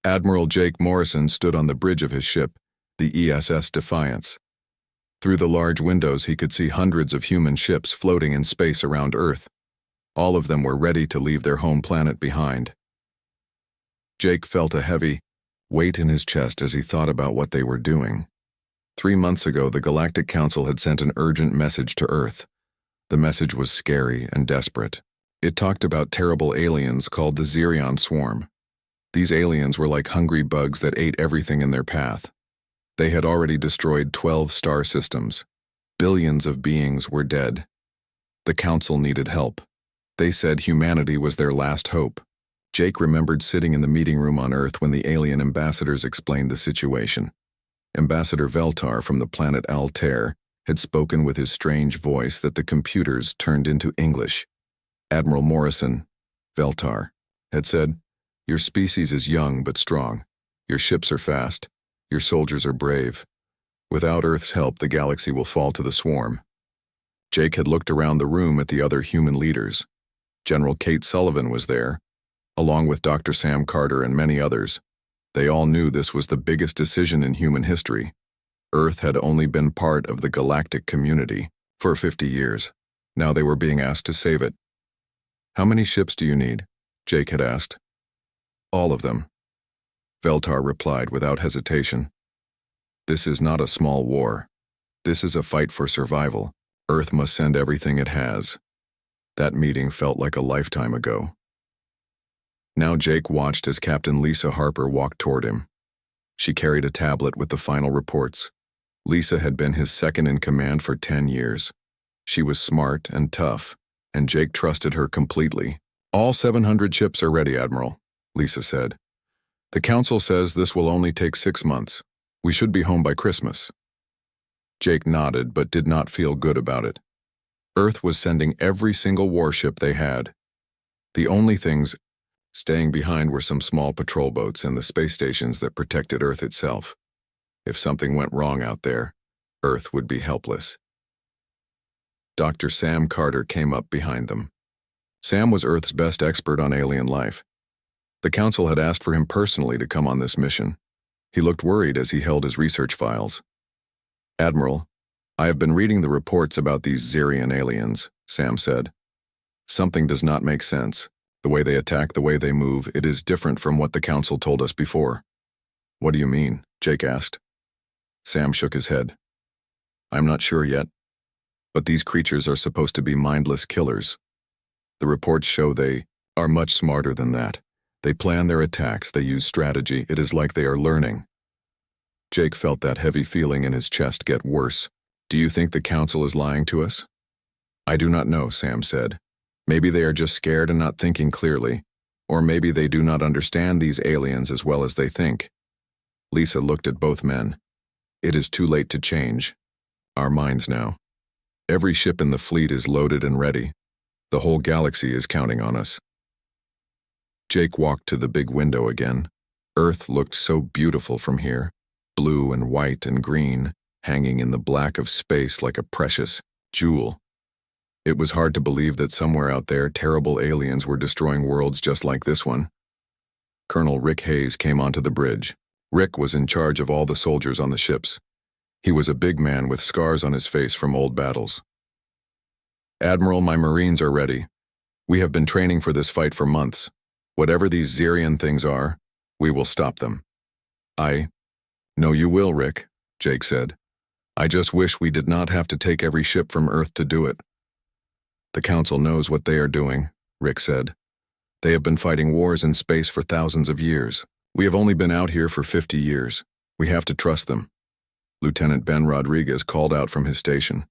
Admiral Jake Morrison stood on the bridge of his ship, the ESS Defiance. Through the large windows he could see hundreds of human ships floating in space around Earth. All of them were ready to leave their home planet behind. Jake felt a heavy weight in his chest as he thought about what they were doing. 3 months ago, the Galactic Council had sent an urgent message to Earth. The message was scary and desperate. It talked about terrible aliens called the Xerion Swarm. These aliens were like hungry bugs that ate everything in their path. They had already destroyed 12 star systems. Billions of beings were dead. The Council needed help. They said humanity was their last hope. Jake remembered sitting in the meeting room on Earth when the alien ambassadors explained the situation. Ambassador Veltar from the planet Altair had spoken with his strange voice that the computers turned into English. Admiral Morrison, Veltar, had said, "Your species is young but strong. Your ships are fast. Your soldiers are brave. Without Earth's help, the galaxy will fall to the swarm." Jake had looked around the room at the other human leaders. General Kate Sullivan was there, along with Dr. Sam Carter and many others. They all knew this was the biggest decision in human history. Earth had only been part of the galactic community for 50 years. Now they were being asked to save it. "How many ships do you need?" Jake had asked. "All of them," Veltar replied without hesitation. "This is not a small war. This is a fight for survival. Earth must send everything it has." That meeting felt like a lifetime ago. Now Jake watched as Captain Lisa Harper walked toward him. She carried a tablet with the final reports. Lisa had been his second in command for 10 years. She was smart and tough, and Jake trusted her completely. "All 700 ships are ready, Admiral," Lisa said. "The Council says this will only take 6 months. We should be home by Christmas." Jake nodded but did not feel good about it. Earth was sending every single warship they had. The only things staying behind were some small patrol boats and the space stations that protected Earth itself. If something went wrong out there, Earth would be helpless. Dr. Sam Carter came up behind them. Sam was Earth's best expert on alien life. The Council had asked for him personally to come on this mission. He looked worried as he held his research files. "Admiral, I have been reading the reports about these Xerion aliens," Sam said. "Something does not make sense. The way they attack, the way they move, it is different from what the Council told us before." "What do you mean?" Jake asked. Sam shook his head. "I'm not sure yet. But these creatures are supposed to be mindless killers. The reports show they are much smarter than that. They plan their attacks, they use strategy. It is like they are learning." Jake felt that heavy feeling in his chest get worse. "Do you think the Council is lying to us?" "I do not know," Sam said. "Maybe they are just scared and not thinking clearly. Or maybe they do not understand these aliens as well as they think." Lisa looked at both men. "It is too late to change our minds now. Every ship in the fleet is loaded and ready. The whole galaxy is counting on us." Jake walked to the big window again. Earth looked so beautiful from here, blue and white and green, hanging in the black of space like a precious jewel. It was hard to believe that somewhere out there terrible aliens were destroying worlds just like this one. Colonel Rick Hayes came onto the bridge. Rick was in charge of all the soldiers on the ships. He was a big man with scars on his face from old battles. "Admiral, my Marines are ready. We have been training for this fight for months. Whatever these Xerion things are, we will stop them." "I know you will, Rick," Jake said. "I just wish we did not have to take every ship from Earth to do it." "The Council knows what they are doing," Rick said. "They have been fighting wars in space for thousands of years. We have only been out here for 50 years. We have to trust them." Lieutenant Ben Rodriguez called out from his station.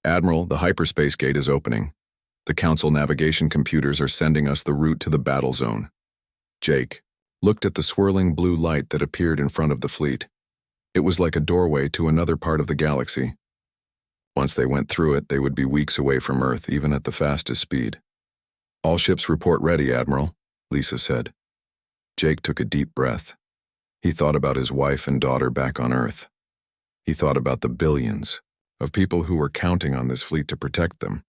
"Admiral, the hyperspace gate is opening. The Council navigation computers are sending us the route to the battle zone." Jake looked at the swirling blue light that appeared in front of the fleet. It was like a doorway to another part of the galaxy. Once they went through it, they would be weeks away from Earth, even at the fastest speed. "All ships report ready, Admiral," Lisa said. Jake took a deep breath. He thought about his wife and daughter back on Earth. He thought about the billions of people who were counting on this fleet to protect them.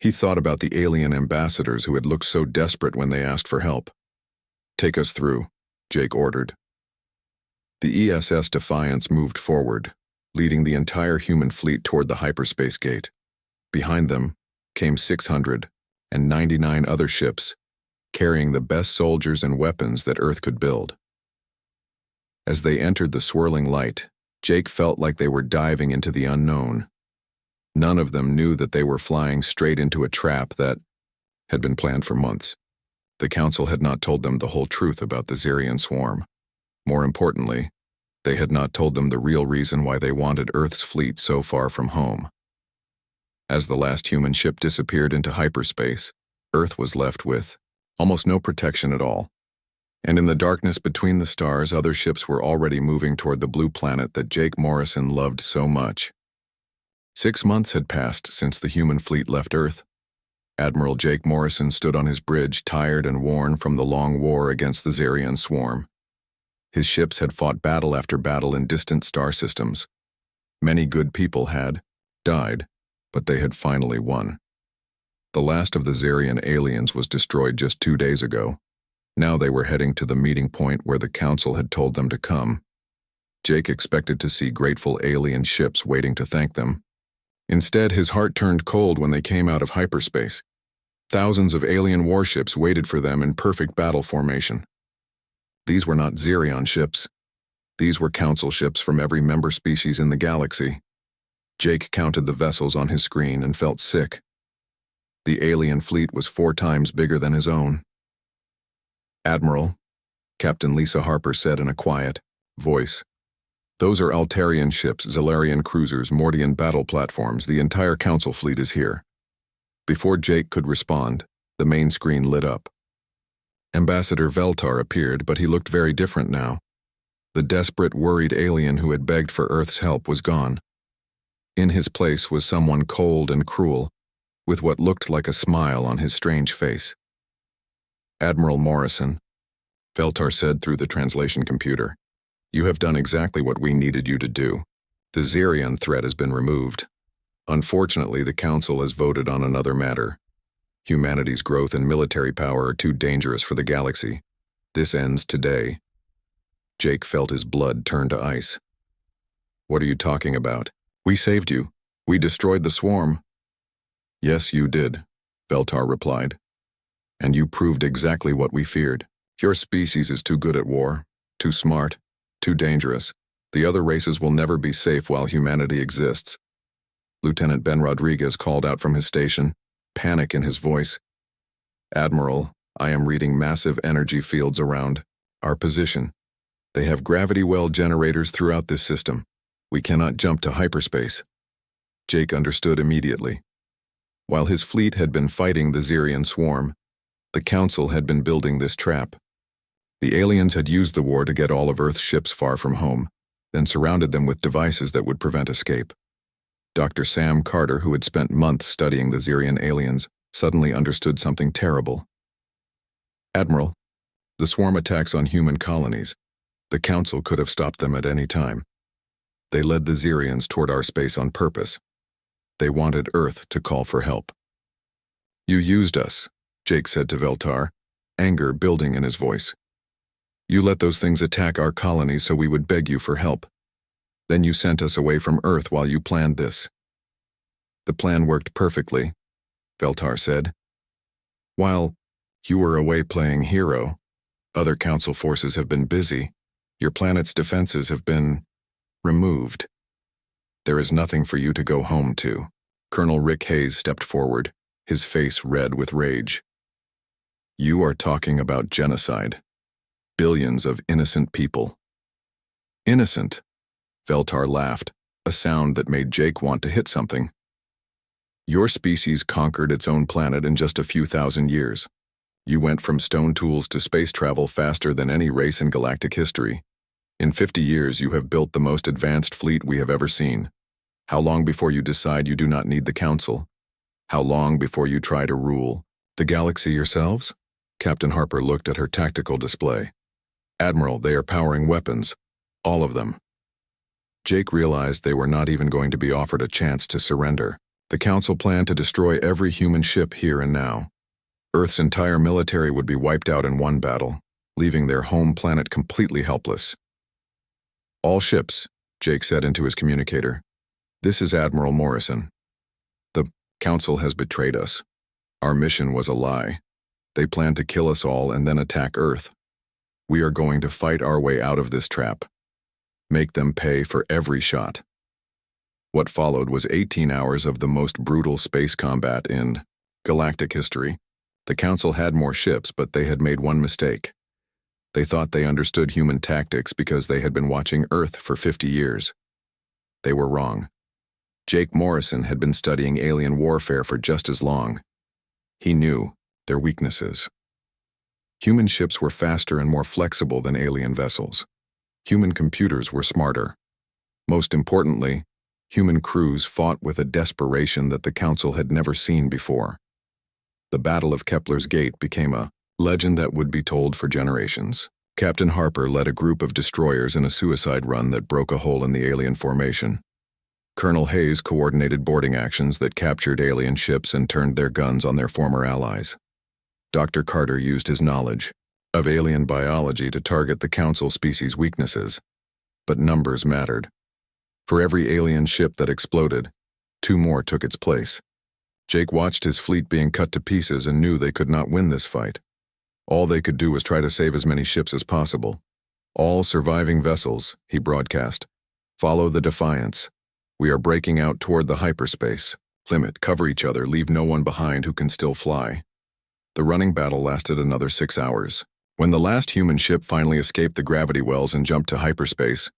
He thought about the alien ambassadors who had looked so desperate when they asked for help. "Take us through," Jake ordered. The ESS Defiance moved forward, leading the entire human fleet toward the hyperspace gate. Behind them came 699 other ships, carrying the best soldiers and weapons that Earth could build. As they entered the swirling light, Jake felt like they were diving into the unknown. None of them knew that they were flying straight into a trap that had been planned for months. The Council had not told them the whole truth about the Xerian swarm. More importantly, they had not told them the real reason why they wanted Earth's fleet so far from home. As the last human ship disappeared into hyperspace, Earth was left with almost no protection at all. And in the darkness between the stars, other ships were already moving toward the blue planet that Jake Morrison loved so much. 6 months had passed since the human fleet left Earth. Admiral Jake Morrison stood on his bridge, tired and worn from the long war against the Xerian swarm. His ships had fought battle after battle in distant star systems. Many good people had died, but they had finally won. The last of the Xerian aliens was destroyed just 2 days ago. Now they were heading to the meeting point where the Council had told them to come. Jake expected to see grateful alien ships waiting to thank them. Instead, his heart turned cold when they came out of hyperspace. Thousands of alien warships waited for them in perfect battle formation. These were not Xerion ships. These were Council ships from every member species in the galaxy. Jake counted the vessels on his screen and felt sick. The alien fleet was 4 times bigger than his own. "Admiral," Captain Lisa Harper said in a quiet voice, "those are Altarian ships, Zalarian cruisers, Mordian battle platforms. The entire Council fleet is here." Before Jake could respond, the main screen lit up. Ambassador Veltar appeared, but he looked very different now. The desperate, worried alien who had begged for Earth's help was gone. In his place was someone cold and cruel, with what looked like a smile on his strange face. "Admiral Morrison," Veltar said through the translation computer, "you have done exactly what we needed you to do. The Xerian threat has been removed. Unfortunately, the Council has voted on another matter. Humanity's growth and military power are too dangerous for the galaxy. This ends today." Jake felt his blood turn to ice. "What are you talking about? We saved you. We destroyed the swarm." "Yes, you did," Veltar replied. "And you proved exactly what we feared. Your species is too good at war, too smart, too dangerous. The other races will never be safe while humanity exists." Lieutenant Ben Rodriguez called out from his station, panic in his voice. "Admiral, I am reading massive energy fields around our position. They have gravity well generators throughout this system. We cannot jump to hyperspace." Jake understood immediately. While his fleet had been fighting the Xerian swarm, the Council had been building this trap. The aliens had used the war to get all of Earth's ships far from home, then surrounded them with devices that would prevent escape. Dr. Sam Carter, who had spent months studying the Xerian aliens, suddenly understood something terrible. "Admiral, the swarm attacks on human colonies. The Council could have stopped them at any time. They led the Xerians toward our space on purpose. They wanted Earth to call for help." "You used us," Jake said to Veltar, anger building in his voice. "You let those things attack our colonies so we would beg you for help. Then you sent us away from Earth while you planned this." "The plan worked perfectly," Veltar said. "While you were away playing hero, other Council forces have been busy. Your planet's defenses have been removed. There is nothing for you to go home to." Colonel Rick Hayes stepped forward, his face red with rage. "You are talking about genocide. Billions of innocent people." "Innocent?" Veltar laughed, a sound that made Jake want to hit something. "Your species conquered its own planet in just a few thousand years. You went from stone tools to space travel faster than any race in galactic history. In 50 years, you have built the most advanced fleet we have ever seen. How long before you decide you do not need the Council? How long before you try to rule the galaxy yourselves?" Captain Harper looked at her tactical display. "Admiral, they are powering weapons. All of them." Jake realized they were not even going to be offered a chance to surrender. The Council planned to destroy every human ship here and now. Earth's entire military would be wiped out in one battle, leaving their home planet completely helpless. "All ships," Jake said into his communicator. "This is Admiral Morrison. The Council has betrayed us. Our mission was a lie. They plan to kill us all and then attack Earth. We are going to fight our way out of this trap. Make them pay for every shot." What followed was 18 hours of the most brutal space combat in galactic history. The Council had more ships, but they had made one mistake. They thought they understood human tactics because they had been watching Earth for 50 years. They were wrong. Jake Morrison had been studying alien warfare for just as long. He knew their weaknesses. Human ships were faster and more flexible than alien vessels. Human computers were smarter. Most importantly, human crews fought with a desperation that the Council had never seen before. The Battle of Kepler's Gate became a legend that would be told for generations. Captain Harper led a group of destroyers in a suicide run that broke a hole in the alien formation. Colonel Hayes coordinated boarding actions that captured alien ships and turned their guns on their former allies. Dr. Carter used his knowledge of alien biology to target the Council species' weaknesses, but numbers mattered. For every alien ship that exploded, 2 more took its place. Jake watched his fleet being cut to pieces and knew they could not win this fight. All they could do was try to save as many ships as possible. "All surviving vessels," he broadcast, "follow the Defiance. We are breaking out toward the hyperspace limit. Cover each other, leave no one behind who can still fly." The running battle lasted another 6 hours. When the last human ship finally escaped the gravity wells and jumped to hyperspace,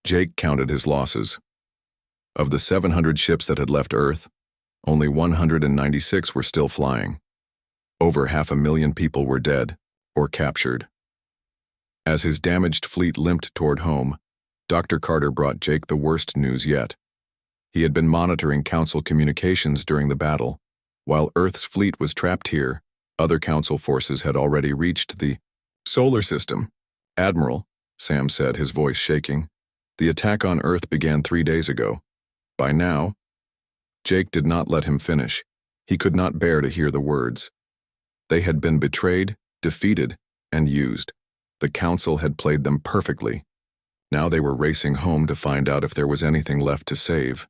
Jake counted his losses. Of the 700 ships that had left Earth, only 196 were still flying. Over 500,000 people were dead or captured. As his damaged fleet limped toward home, Dr. Carter brought Jake the worst news yet. He had been monitoring Council communications during the battle. While Earth's fleet was trapped here, other Council forces had already reached the solar system. "Admiral," Sam said, his voice shaking, "the attack on Earth began 3 days ago. By now—" Jake did not let him finish. He could not bear to hear the words. They had been betrayed, defeated, and used. The Council had played them perfectly. Now they were racing home to find out if there was anything left to save.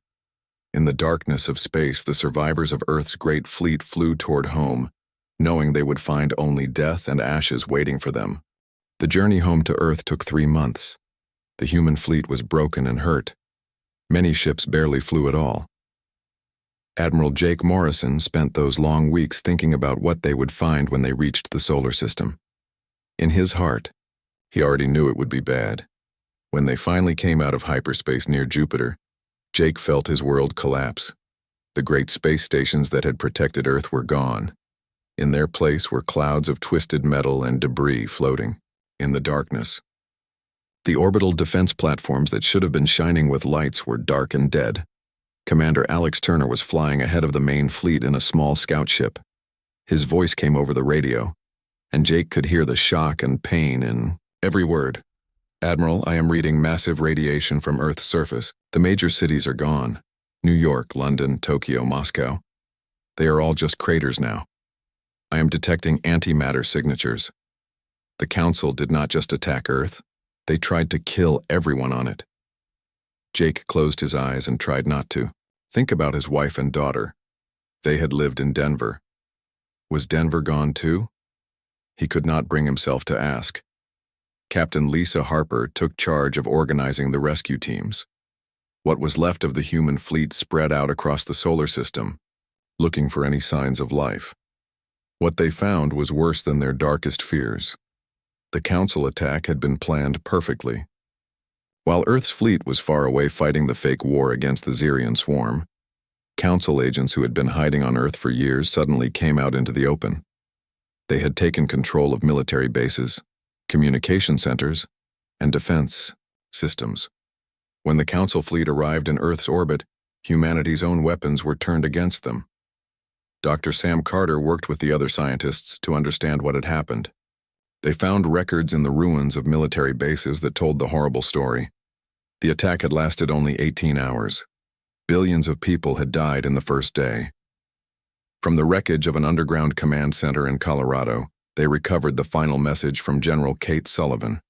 In the darkness of space, the survivors of Earth's great fleet flew toward home, knowing they would find only death and ashes waiting for them. The journey home to Earth took 3 months. The human fleet was broken and hurt. Many ships barely flew at all. Admiral Jake Morrison spent those long weeks thinking about what they would find when they reached the solar system. In his heart, he already knew it would be bad. When they finally came out of hyperspace near Jupiter, Jake felt his world collapse. The great space stations that had protected Earth were gone. In their place were clouds of twisted metal and debris floating in the darkness. The orbital defense platforms that should have been shining with lights were dark and dead. Commander Alex Turner was flying ahead of the main fleet in a small scout ship. His voice came over the radio, and Jake could hear the shock and pain in every word. "Admiral, I am reading massive radiation from Earth's surface. The major cities are gone. New York, London, Tokyo, Moscow. They are all just craters now. I am detecting antimatter signatures. The Council did not just attack Earth. They tried to kill everyone on it." Jake closed his eyes and tried not to think about his wife and daughter. They had lived in Denver. Was Denver gone too? He could not bring himself to ask. Captain Lisa Harper took charge of organizing the rescue teams. What was left of the human fleet spread out across the solar system, looking for any signs of life. What they found was worse than their darkest fears. The Council attack had been planned perfectly. While Earth's fleet was far away fighting the fake war against the Xerian swarm, Council agents who had been hiding on Earth for years suddenly came out into the open. They had taken control of military bases, communication centers, and defense systems. When the Council fleet arrived in Earth's orbit, humanity's own weapons were turned against them. Dr. Sam Carter worked with the other scientists to understand what had happened. They found records in the ruins of military bases that told the horrible story. The attack had lasted only 18 hours. Billions of people had died in the first day. From the wreckage of an underground command center in Colorado, They recovered the final message from General Kate Sullivan.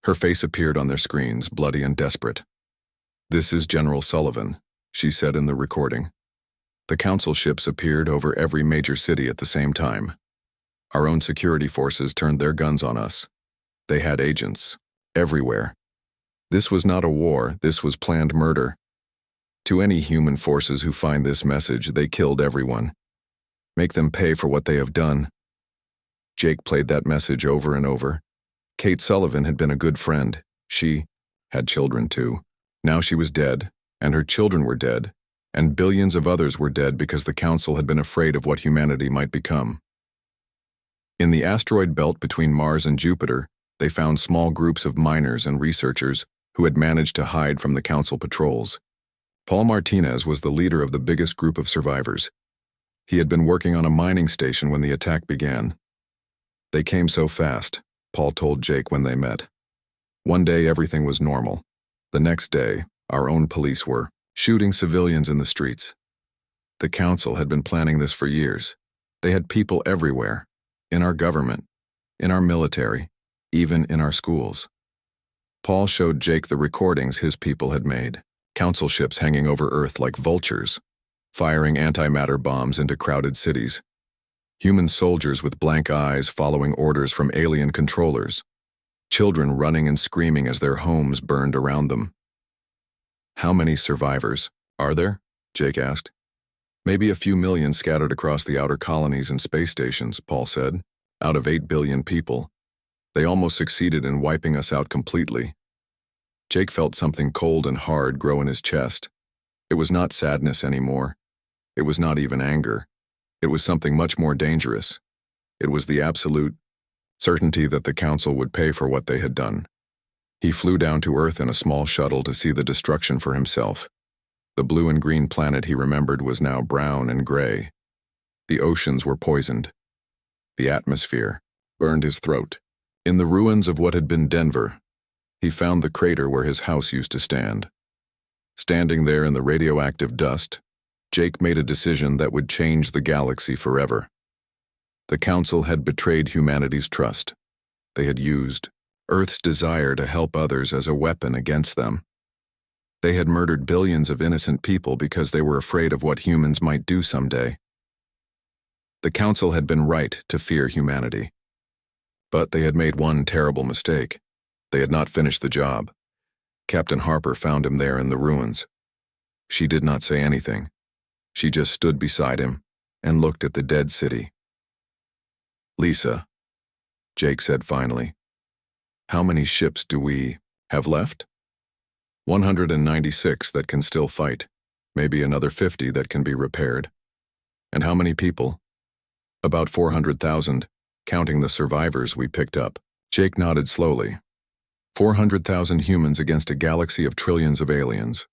Her face appeared on their screens, bloody and desperate. "This is General Sullivan," she said in the recording. The council ships appeared over every major city at the same time. Our own security forces turned their guns on us. They had agents everywhere. This was not a war, this was planned murder. To any human forces who find this message, they killed everyone. Make them pay for what they have done. Jake played that message over and over. Kate Sullivan had been a good friend. She had children too. Now she was dead, and her children were dead, and billions of others were dead because the Council had been afraid of what humanity might become. In the asteroid belt between Mars and Jupiter, they found small groups of miners and researchers who had managed to hide from the Council patrols. Paul Martinez was the leader of the biggest group of survivors. He had been working on a mining station when the attack began. "They came so fast," Paul told Jake when they met. "One day everything was normal. The next day, our own police were shooting civilians in the streets. The Council had been planning this for years. They had people everywhere, in our government, in our military, even in our schools." Paul showed Jake the recordings his people had made. Council ships hanging over Earth like vultures, firing antimatter bombs into crowded cities. Human soldiers with blank eyes following orders from alien controllers. Children running and screaming as their homes burned around them. "How many survivors are there?" Jake asked. "Maybe a few million scattered across the outer colonies and space stations," Paul said. "Out of 8 billion people. They almost succeeded in wiping us out completely." Jake felt something cold and hard grow in his chest. It was not sadness anymore. It was not even anger. It was something much more dangerous. It was the absolute certainty that the Council would pay for what they had done. He flew down to Earth in a small shuttle to see the destruction for himself. The blue and green planet he remembered was now brown and gray. The oceans were poisoned. The atmosphere burned his throat. In the ruins of what had been Denver, he found the crater where his house used to stand. Standing there in the radioactive dust, Jake made a decision that would change the galaxy forever. The Council had betrayed humanity's trust. They had used Earth's desire to help others as a weapon against them. They had murdered billions of innocent people because they were afraid of what humans might do someday. The Council had been right to fear humanity. But they had made one terrible mistake. They had not finished the job. Captain Harper found him there in the ruins. She did not say anything. She just stood beside him and looked at the dead city. "Lisa," Jake said finally, "how many ships do we have left?" 196 that can still fight, maybe another 50 that can be repaired. "And how many people?" "About 400,000, counting the survivors we picked up." Jake nodded slowly. 400,000 humans against a galaxy of trillions of aliens.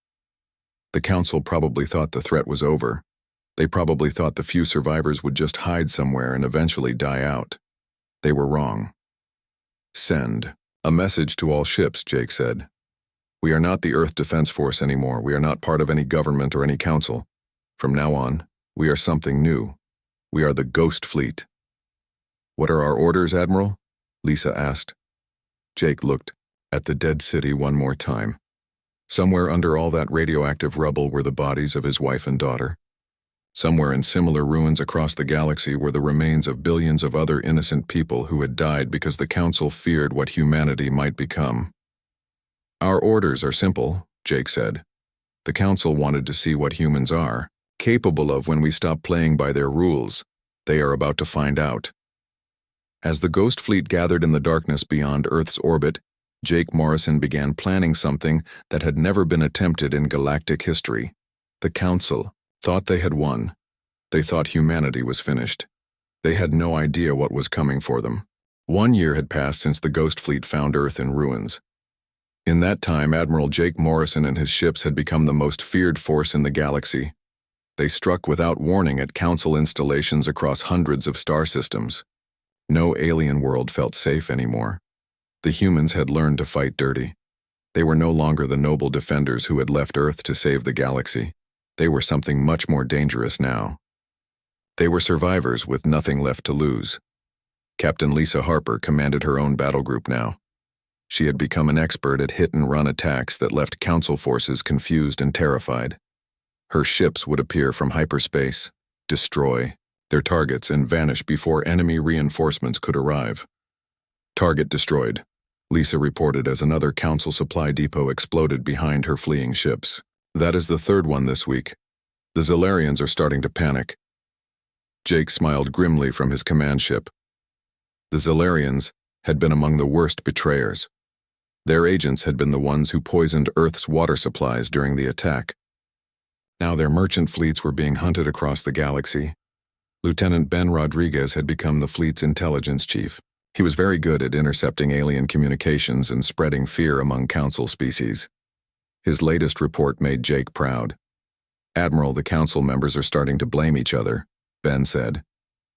The Council probably thought the threat was over. They probably thought the few survivors would just hide somewhere and eventually die out. They were wrong. "Send a message to all ships," Jake said. "We are not the Earth Defense Force anymore. We are not part of any government or any council. From now on, we are something new. We are the Ghost Fleet." "What are our orders, Admiral?" Lisa asked. Jake looked at the dead city one more time. Somewhere under all that radioactive rubble were the bodies of his wife and daughter. Somewhere in similar ruins across the galaxy were the remains of billions of other innocent people who had died because the Council feared what humanity might become. "Our orders are simple," Jake said. "The Council wanted to see what humans are capable of when we stop playing by their rules. They are about to find out." As the Ghost Fleet gathered in the darkness beyond Earth's orbit, Jake Morrison began planning something that had never been attempted in galactic history. The Council thought they had won. They thought humanity was finished. They had no idea what was coming for them. 1 year had passed since the Ghost Fleet found Earth in ruins. In that time, Admiral Jake Morrison and his ships had become the most feared force in the galaxy. They struck without warning at Council installations across hundreds of star systems. No alien world felt safe anymore. The humans had learned to fight dirty. They were no longer the noble defenders who had left Earth to save the galaxy. They were something much more dangerous now. They were survivors with nothing left to lose. Captain Lisa Harper commanded her own battle group now. She had become an expert at hit-and-run attacks that left Council forces confused and terrified. Her ships would appear from hyperspace, destroy their targets, and vanish before enemy reinforcements could arrive. Target destroyed, Lisa reported as another Council supply depot exploded behind her fleeing ships. That is the third one this week. The Zellarians are starting to panic. Jake smiled grimly from his command ship. The Zellarians had been among the worst betrayers. Their agents had been the ones who poisoned Earth's water supplies during the attack. Now their merchant fleets were being hunted across the galaxy. Lieutenant Ben Rodriguez had become the fleet's intelligence chief. He was very good at intercepting alien communications and spreading fear among Council species. His latest report made Jake proud. "Admiral, the Council members are starting to blame each other," Ben said.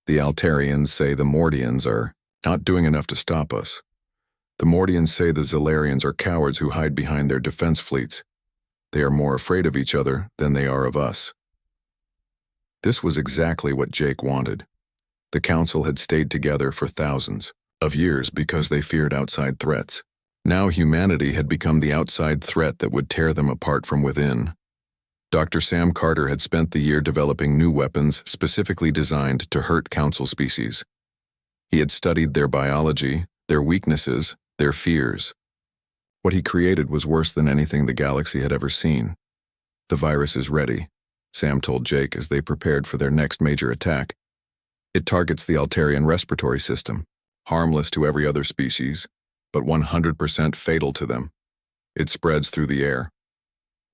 "The Altarians say the Mordians are not doing enough to stop us. The Mordians say the Zellarians are cowards who hide behind their defense fleets. They are more afraid of each other than they are of us." This was exactly what Jake wanted. The Council had stayed together for thousands of years because they feared outside threats. Now humanity had become the outside threat that would tear them apart from within. Dr. Sam Carter had spent the year developing new weapons specifically designed to hurt Council species. He had studied their biology, their weaknesses, their fears. What he created was worse than anything the galaxy had ever seen. "The virus is ready," Sam told Jake as they prepared for their next major attack. "It targets the Altarian respiratory system, harmless to every other species, but 100% fatal to them. It spreads through the air.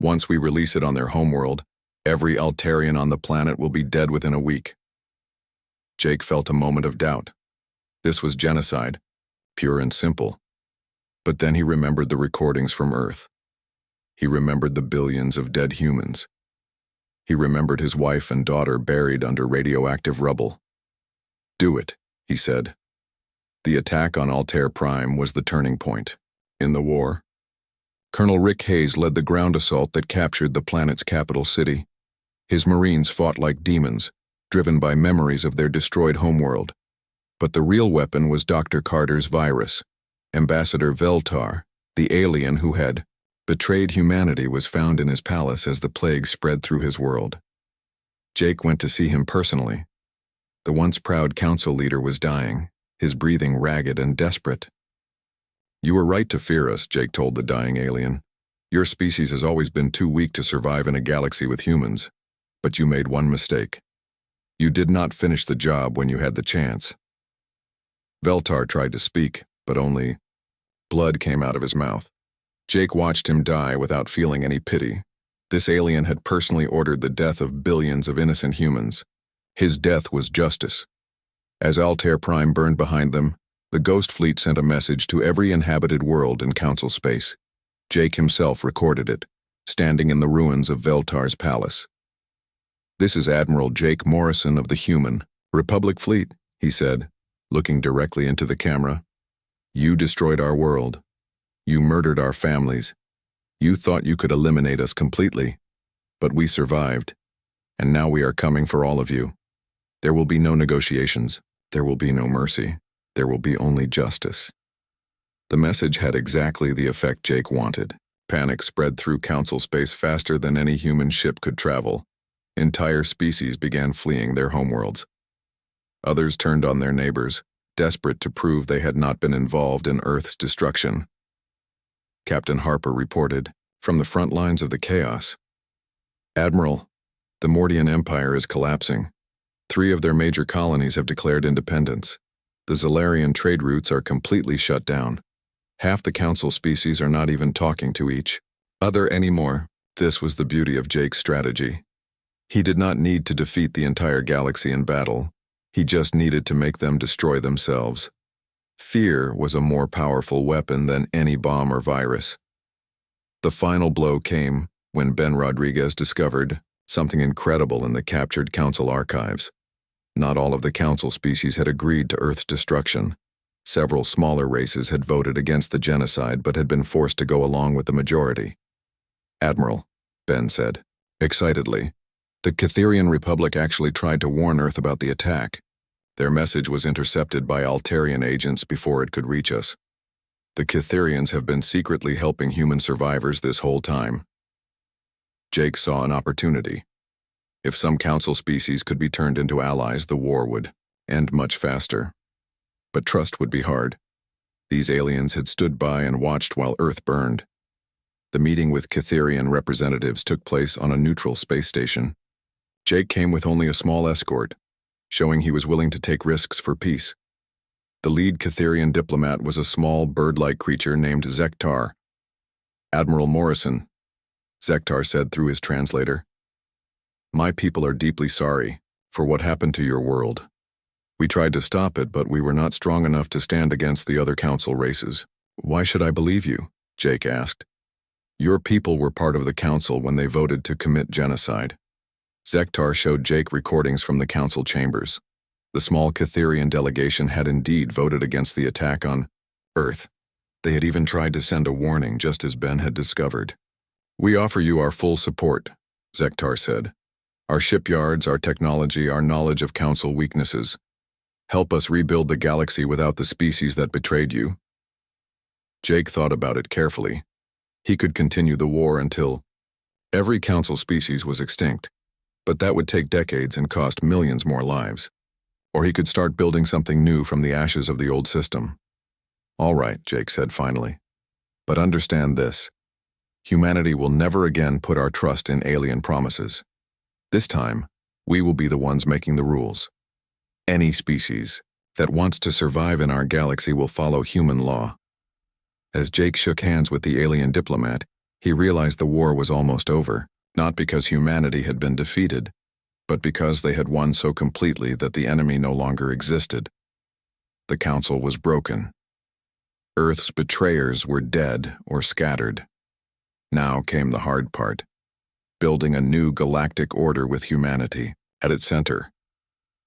Once we release it on their homeworld, every Altarian on the planet will be dead within a week." Jake felt a moment of doubt. This was genocide, pure and simple. But then he remembered the recordings from Earth. He remembered the billions of dead humans. He remembered his wife and daughter buried under radioactive rubble. "Do it," he said. The attack on Altair Prime was the turning point. In the war, Colonel Rick Hayes led the ground assault that captured the planet's capital city. His Marines fought like demons, driven by memories of their destroyed homeworld. But the real weapon was Dr. Carter's virus. Ambassador Veltar, the alien who had betrayed humanity, was found in his palace as the plague spread through his world. Jake went to see him personally. The once proud Council leader was dying, his breathing ragged and desperate. "You were right to fear us," Jake told the dying alien. "Your species has always been too weak to survive in a galaxy with humans. But you made one mistake. You did not finish the job when you had the chance." Veltar tried to speak, but only blood came out of his mouth. Jake watched him die without feeling any pity. This alien had personally ordered the death of billions of innocent humans. His death was justice. As Altair Prime burned behind them, the Ghost Fleet sent a message to every inhabited world in Council space. Jake himself recorded it, standing in the ruins of Veltar's palace. "This is Admiral Jake Morrison of the Human Republic Fleet," he said, looking directly into the camera. "You destroyed our world. You murdered our families. You thought you could eliminate us completely, but we survived, and now we are coming for all of you. There will be no negotiations. There will be no mercy. There will be only justice." The message had exactly the effect Jake wanted. Panic spread through Council space faster than any human ship could travel. Entire species began fleeing their homeworlds. Others turned on their neighbors, desperate to prove they had not been involved in Earth's destruction. Captain Harper reported, from the front lines of the chaos, "Admiral, the Mordian Empire is collapsing. 3 of their major colonies have declared independence. The Zellarian trade routes are completely shut down. Half the Council species are not even talking to each other anymore." This was the beauty of Jake's strategy. He did not need to defeat the entire galaxy in battle. He just needed to make them destroy themselves. Fear was a more powerful weapon than any bomb or virus. The final blow came when Ben Rodriguez discovered something incredible in the captured Council archives. Not all of the Council species had agreed to Earth's destruction. Several smaller races had voted against the genocide but had been forced to go along with the majority. "Admiral," Ben said, excitedly, "the Catherian Republic actually tried to warn Earth about the attack. Their message was intercepted by Altarian agents before it could reach us. The Cytherians have been secretly helping human survivors this whole time. Jake saw an opportunity. If some council species could be turned into allies, the war would end much faster. But trust would be hard. These aliens had stood by and watched while Earth burned. The meeting with Cytherian representatives took place on a neutral space station. Jake came with only a small escort, showing he was willing to take risks for peace. The lead Cytherian diplomat was a small bird-like creature named Zektar. "Admiral Morrison," Zektar said through his translator, "my people are deeply sorry for what happened to your world. We tried to stop it, but we were not strong enough to stand against the other council races." "Why should I believe you?" Jake asked. "Your people were part of the council when they voted to commit genocide." Zektar showed Jake recordings from the council chambers. The small Cytherian delegation had indeed voted against the attack on Earth. They had even tried to send a warning, just as Ben had discovered. "We offer you our full support," Zektar said. "Our shipyards, our technology, our knowledge of council weaknesses. Help us rebuild the galaxy without the species that betrayed you." Jake thought about it carefully. He could continue the war until every council species was extinct, but that would take decades and cost millions more lives. Or he could start building something new from the ashes of the old system. "All right," Jake said finally. "But understand this. Humanity will never again put our trust in alien promises. This time, we will be the ones making the rules. Any species that wants to survive in our galaxy will follow human law." As Jake shook hands with the alien diplomat, he realized the war was almost over, not because humanity had been defeated, but because they had won so completely that the enemy no longer existed. The council was broken. Earth's betrayers were dead or scattered. Now came the hard part, building a new galactic order with humanity at its center.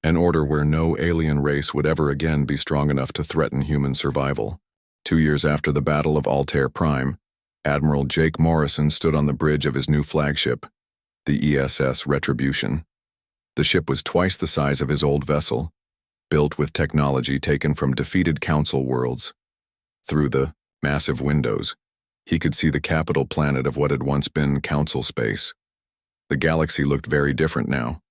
An order where no alien race would ever again be strong enough to threaten human survival. 2 years after the Battle of Altair Prime, Admiral Jake Morrison stood on the bridge of his new flagship, the ESS Retribution. The ship was twice the size of his old vessel, built with technology taken from defeated council worlds. Through the massive windows, he could see the capital planet of what had once been council space. The galaxy looked very different now.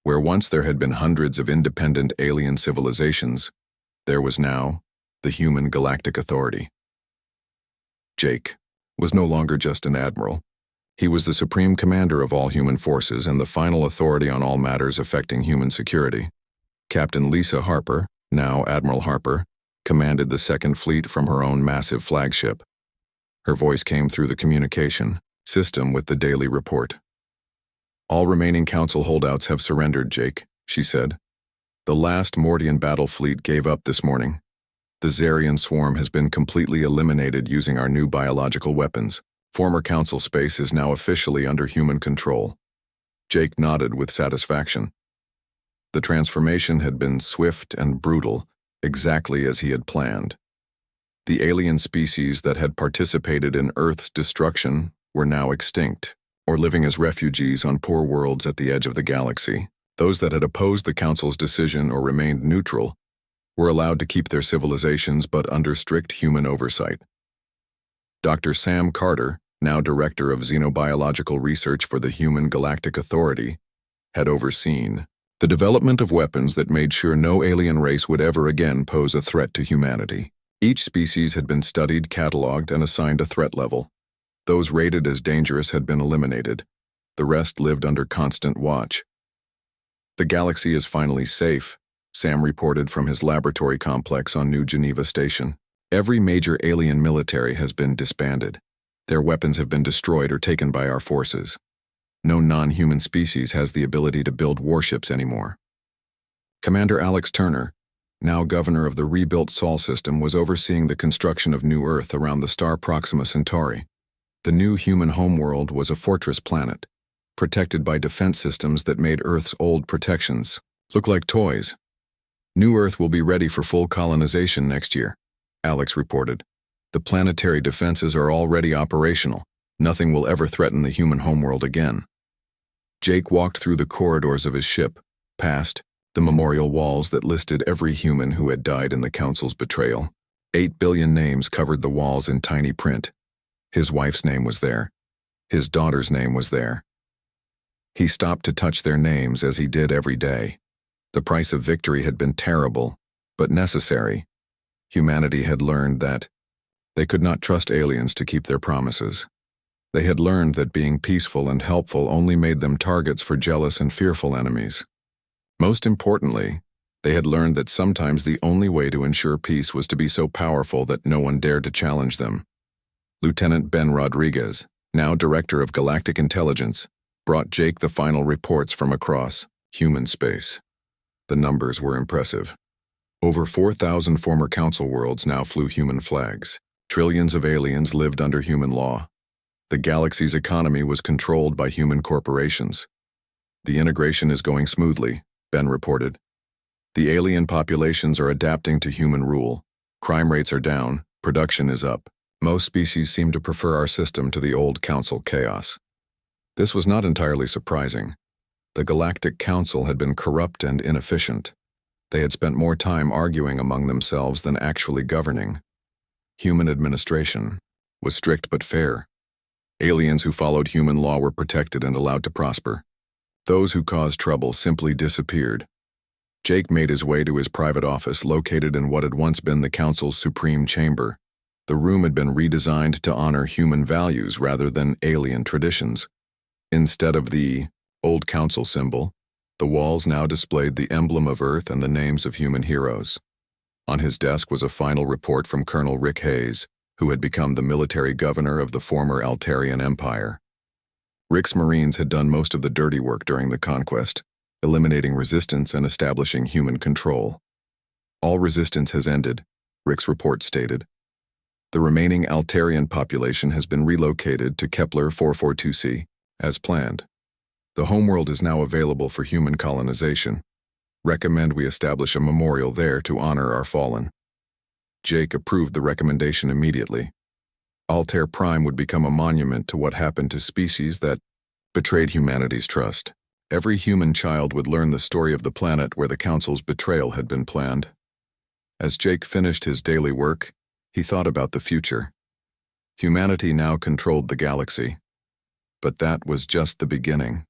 Where once there had been hundreds of independent alien civilizations, there was now the Human Galactic Authority. Jake was no longer just an admiral. He was the supreme commander of all human forces and the final authority on all matters affecting human security. Captain Lisa Harper, now Admiral Harper, commanded the Second Fleet from her own massive flagship. Her voice came through the communication system with the daily report. "All remaining council holdouts have surrendered, Jake," she said. "The last Mordian battle fleet gave up this morning. The Zarian swarm has been completely eliminated using our new biological weapons. Former council space is now officially under human control." Jake nodded with satisfaction. The transformation had been swift and brutal, exactly as he had planned. The alien species that had participated in Earth's destruction were now extinct, or living as refugees on poor worlds at the edge of the galaxy. Those that had opposed the council's decision or remained neutral were allowed to keep their civilizations but under strict human oversight. Dr. Sam Carter, now director of xenobiological research for the Human Galactic Authority, had overseen the development of weapons that made sure no alien race would ever again pose a threat to humanity. Each species had been studied, catalogued, and assigned a threat level. Those rated as dangerous had been eliminated. The rest lived under constant watch. "The galaxy is finally safe," Sam reported from his laboratory complex on New Geneva Station. "Every major alien military has been disbanded. Their weapons have been destroyed or taken by our forces. No non-human species has the ability to build warships anymore." Commander Alex Turner, now governor of the rebuilt Sol system, was overseeing the construction of New Earth around the star Proxima Centauri. The new human homeworld was a fortress planet, protected by defense systems that made Earth's old protections look like toys. "New Earth will be ready for full colonization next year," Alex reported. "The planetary defenses are already operational. Nothing will ever threaten the human homeworld again." Jake walked through the corridors of his ship, past The memorial walls that listed every human who had died in the Council's betrayal. 8 billion names covered the walls in tiny print. His wife's name was there. His daughter's name was there. He stopped to touch their names as he did every day. The price of victory had been terrible, but necessary. Humanity had learned that they could not trust aliens to keep their promises. They had learned that being peaceful and helpful only made them targets for jealous and fearful enemies. Most importantly, they had learned that sometimes the only way to ensure peace was to be so powerful that no one dared to challenge them. Lieutenant Ben Rodriguez, now Director of Galactic Intelligence, brought Jake the final reports from across human space. The numbers were impressive. Over 4,000 former Council worlds now flew human flags. Trillions of aliens lived under human law. The galaxy's economy was controlled by human corporations. The integration is going smoothly, Ben reported. The alien populations are adapting to human rule. Crime rates are down, production is up. Most species seem to prefer our system to the old Council chaos. This was not entirely surprising. The Galactic Council had been corrupt and inefficient. They had spent more time arguing among themselves than actually governing. Human administration was strict but fair. Aliens who followed human law were protected and allowed to prosper. Those who caused trouble simply disappeared. Jake made his way to his private office located in what had once been the Council's supreme chamber. The room had been redesigned to honor human values rather than alien traditions. Instead of the old Council symbol, the walls now displayed the emblem of Earth and the names of human heroes. On his desk was a final report from Colonel Rick Hayes, who had become the military governor of the former Altarian Empire. Rick's Marines had done most of the dirty work during the conquest, eliminating resistance and establishing human control. All resistance has ended, Rick's report stated. The remaining Altarian population has been relocated to Kepler 442c, as planned. The homeworld is now available for human colonization. Recommend we establish a memorial there to honor our fallen. Jake approved the recommendation immediately. Altair Prime would become a monument to what happened to species that betrayed humanity's trust. Every human child would learn the story of the planet where the Council's betrayal had been planned. As Jake finished his daily work, he thought about the future. Humanity now controlled the galaxy. But that was just the beginning.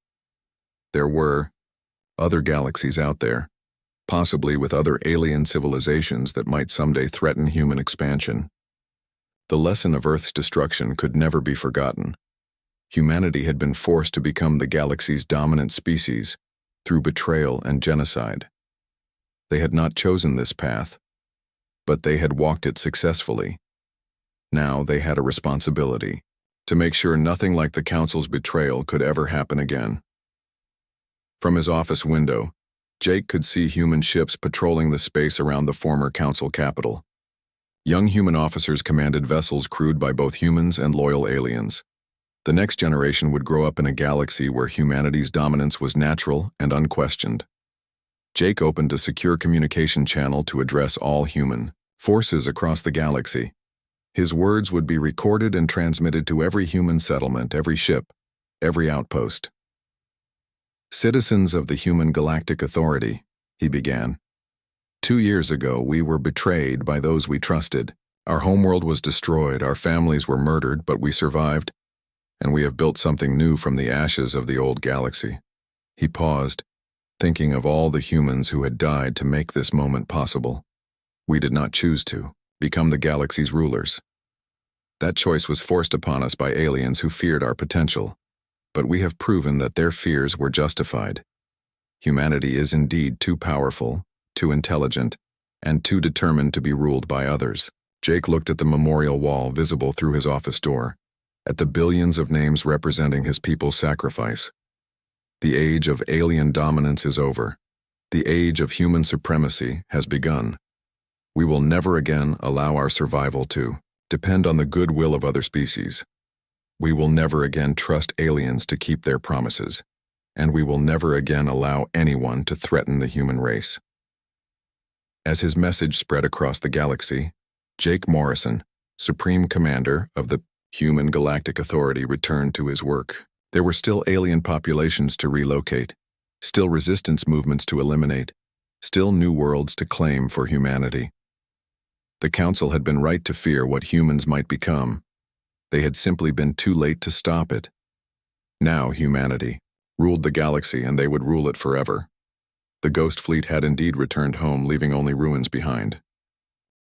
There were other galaxies out there, possibly with other alien civilizations that might someday threaten human expansion. The lesson of Earth's destruction could never be forgotten. Humanity had been forced to become the galaxy's dominant species through betrayal and genocide. They had not chosen this path, but they had walked it successfully. Now they had a responsibility to make sure nothing like the Council's betrayal could ever happen again. From his office window, Jake could see human ships patrolling the space around the former Council capital. Young human officers commanded vessels crewed by both humans and loyal aliens. The next generation would grow up in a galaxy where humanity's dominance was natural and unquestioned. Jake opened a secure communication channel to address all human forces across the galaxy. His words would be recorded and transmitted to every human settlement, every ship, every outpost. Citizens of the Human Galactic Authority, he began. 2 years ago, we were betrayed by those we trusted. Our homeworld was destroyed, our families were murdered, but we survived, and we have built something new from the ashes of the old galaxy. He paused, thinking of all the humans who had died to make this moment possible. We did not choose to become the galaxy's rulers. That choice was forced upon us by aliens who feared our potential, but we have proven that their fears were justified. Humanity is indeed too powerful, too intelligent, and too determined to be ruled by others. Jake looked at the memorial wall visible through his office door, at the billions of names representing his people's sacrifice. The age of alien dominance is over. The age of human supremacy has begun. We will never again allow our survival to depend on the goodwill of other species. We will never again trust aliens to keep their promises, and we will never again allow anyone to threaten the human race. As his message spread across the galaxy, Jake Morrison, Supreme Commander of the Human Galactic Authority, returned to his work. There were still alien populations to relocate, still resistance movements to eliminate, Still new worlds to claim for humanity. The Council had been right to fear what humans might become. They had simply been too late to stop it. Now humanity ruled the galaxy, and they would rule it forever. The Ghost Fleet had indeed returned home, leaving only ruins behind.